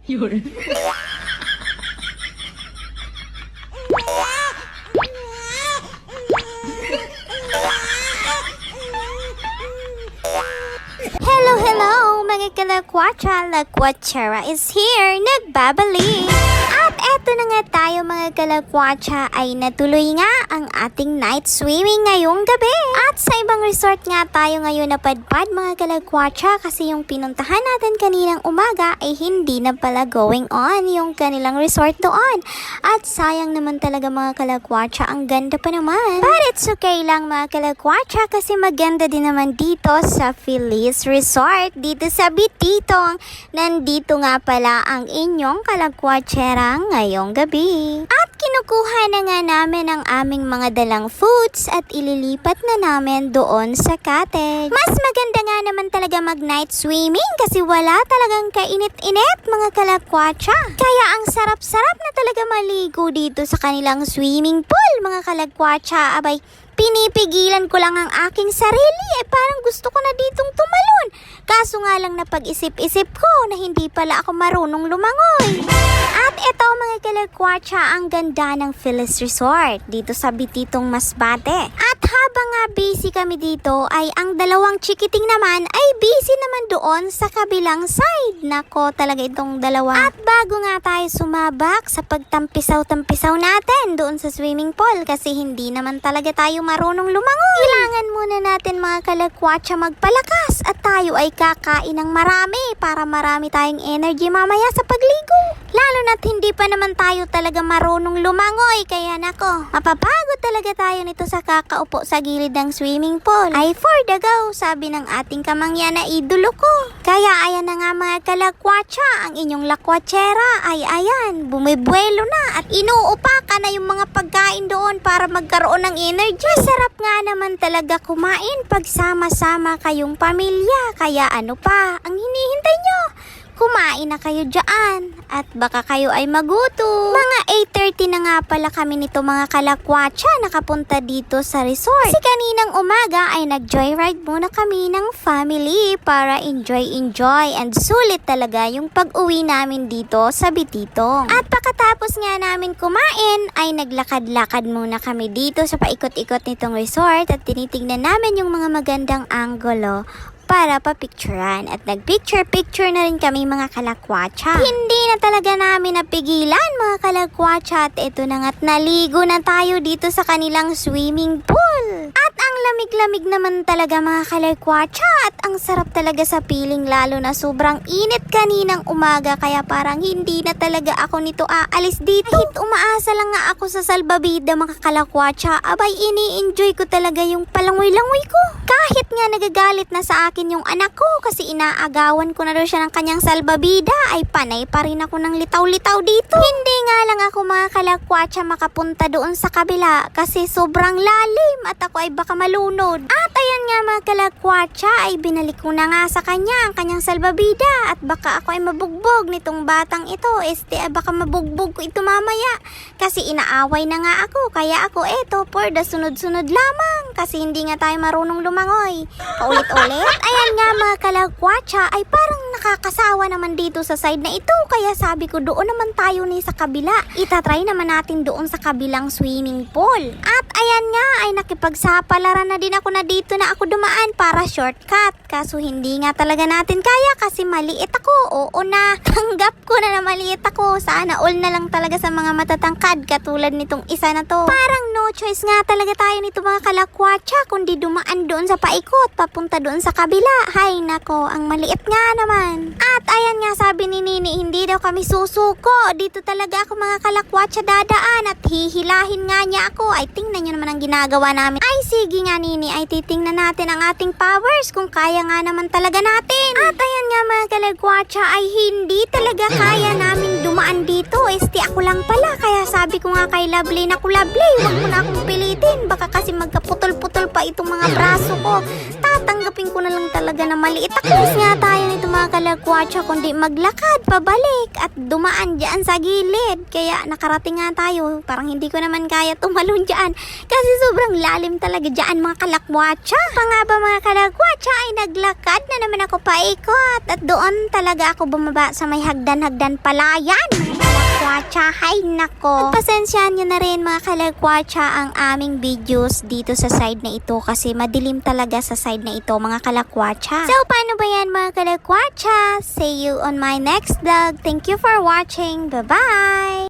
Yun. Hello, mga kalakwatsa. Lakwatchera is here, nagbabalik. At eto na nga tayo mga kalakwatsa, ay natuloy nga ang ating night swimming ngayong gabi. At sa ibang resort nga tayo ngayon napadpad mga kalakwatsa, kasi yung pinuntahan natin kaninang umaga ay hindi na pala going on yung kanilang resort doon. At sayang naman talaga mga kalakwatsa, ang ganda pa naman. But it's okay lang mga kalakwatsa, kasi maganda din naman dito sa Feliz Resort, dito sa Bititong. Nandito nga pala ang inyong kalakwatsera ngayong gabi. At kinukuha na nga namin ang aming mga dalang foods at ililipat na namin doon sa cottage. Mas maganda nga naman talaga mag night swimming kasi wala talagang kainit-init mga kalakwatsa. Kaya ang sarap-sarap na talaga maligo dito sa kanilang swimming pool mga kalakwatsa. Abay, pinipigilan ko lang ang aking sarili, parang gusto ko na ditong tumalon. Kaso nga lang napag-isip-isip ko na hindi pala ako marunong lumangoy. At ito mga kalakwatsa, ang ganda ng Feliz Resort dito sa Bititong Masbate. At habang nga busy kami dito, ay ang dalawang chikiting naman ay busy naman doon sa kabilang side. Nako talaga itong dalawa. At bago nga tayo sumabak sa pagtampisaw-tampisaw natin doon sa swimming pool, kasi hindi naman talaga tayo marunong lumangoy. Kailangan muna natin mga kalakwatsa magpalakas at tayo ay kakain ng marami para marami tayong energy mamaya sa pagligo. Lalo na't hindi pa naman tayo talaga marunong lumangoy, kaya nako, mapapagod talaga tayo nito sa kakaupo sa gilid ng swimming pool. Ay for the go, sabi ng ating kamangyan na idolo ko. Kaya ayan na nga mga kalakwatsa, ang inyong lakwatsera ay ayan, bumibuelo na at inuupakan na yung mga pagkain doon para magkaroon ng energy. Masarap nga naman talaga kumain pag sama-sama kayong pamilya, kaya ano pa ang hinihintay nyo? Kumain na kayo dyan at baka kayo ay magutom. Mga 8:30 na nga pala kami nito mga kalakwatsa nakapunta dito sa resort. Kasi kaninang umaga ay nag-joyride muna kami ng family para enjoy and sulit talaga yung pag-uwi namin dito sa Bititong. At pagkatapos nga namin kumain ay naglakad-lakad muna kami dito sa paikot-ikot nitong resort at tinitignan namin yung mga magandang angulo para pa-picturean. At nag-picture na rin kami mga kalakwatsa. Hindi na talaga namin napigilan mga kalakwatsa at ito na nga't naligo na tayo dito sa kanilang swimming pool. At ang lamig-lamig naman talaga mga kalakwatsa at ang sarap talaga sa piling, lalo na sobrang init kaninang umaga, kaya parang hindi na talaga ako nito aalis dito. Kahit umaasa lang nga ako sa salbabida mga kalakwatsa, abay ini-enjoy ko talaga yung palangoy-langoy ko. Kahit nga nagagalit na sa akin yung anak ko kasi inaagawan ko na daw siya ng kanyang salbabida, ay panay pa rin ako ng litaw-litaw dito. Hindi nga lang ako mga kalakwatsa makapunta doon sa kabila kasi sobrang lalim at ako ay baka malunod. At ayan nga mga kalakwatsa, ay binalik ko na nga sa kanya ang kanyang salbabida at baka ako ay mabugbog nitong batang ito. Baka mabugbog ko ito mamaya kasi inaaway na nga ako, kaya ako eto for the sunod-sunod lamang kasi hindi nga tayo marunong lumangoy. Paulit-ulit. Ayan nga mga kalakwatsa, ay parang nakakasawa naman dito sa side na ito, kaya sabi ko doon naman tayo ni sa kabila. Itatry naman natin doon sa kabilang swimming pool. At ayan nga ay nakipagsapalaran na din ako na dito na ako dumaan para shortcut. Kaso hindi nga talaga natin kaya kasi maliit ako. Oo na, tanggap ko na maliit ako. Sana all na lang talaga sa mga matatangkad katulad nitong isa na to. Parang no choice nga talaga tayo nito mga kalakwatsa kundi dumaan doon sa paikot papunta doon sa kabila. Hay nako, ang maliit nga naman. At ayan nga sabi ni Nini, hindi daw kami susuko. Dito talaga ako mga kalakwatsa dadaan at hihilahin nga niya ako. Ay tingnan nyo naman ang ginagawa namin. Ay sige nga Nini, ay titingnan natin ang ating powers kung kaya nga naman talaga natin. At ayan nga mga kalakwatsa, ay hindi talaga kaya namin dumaan dumaan dito. Ako lang pala. Kaya sabi ko nga kay Lovely, naku Lovely, huwag mo na akong pilitin. Baka kasi magkaputol-putol pa itong mga braso ko. Tatanggapin ko na lang talaga na maliit. Takos nga tayo nito mga kalagwatcha, kundi maglakad pabalik at dumaan dyan sa gilid. Kaya nakarating nga tayo. Parang hindi ko naman kaya tumalon dyan. Kasi sobrang lalim talaga dyan mga kalagwatcha. Pa nga ba mga kalagwatcha ay naglakad na naman ako paikot. At doon talaga ako bumaba sa may hagdan-hagdan palayan. Kalagwatcha, hay nako. At pasensyahan nyo na rin mga kalagwatcha ang aming videos dito sa side na ito kasi madilim talaga sa side na ito mga kalagwatcha. So paano ba yan mga kalagwatcha? See you on my next vlog. Thank you for watching. Bye-bye!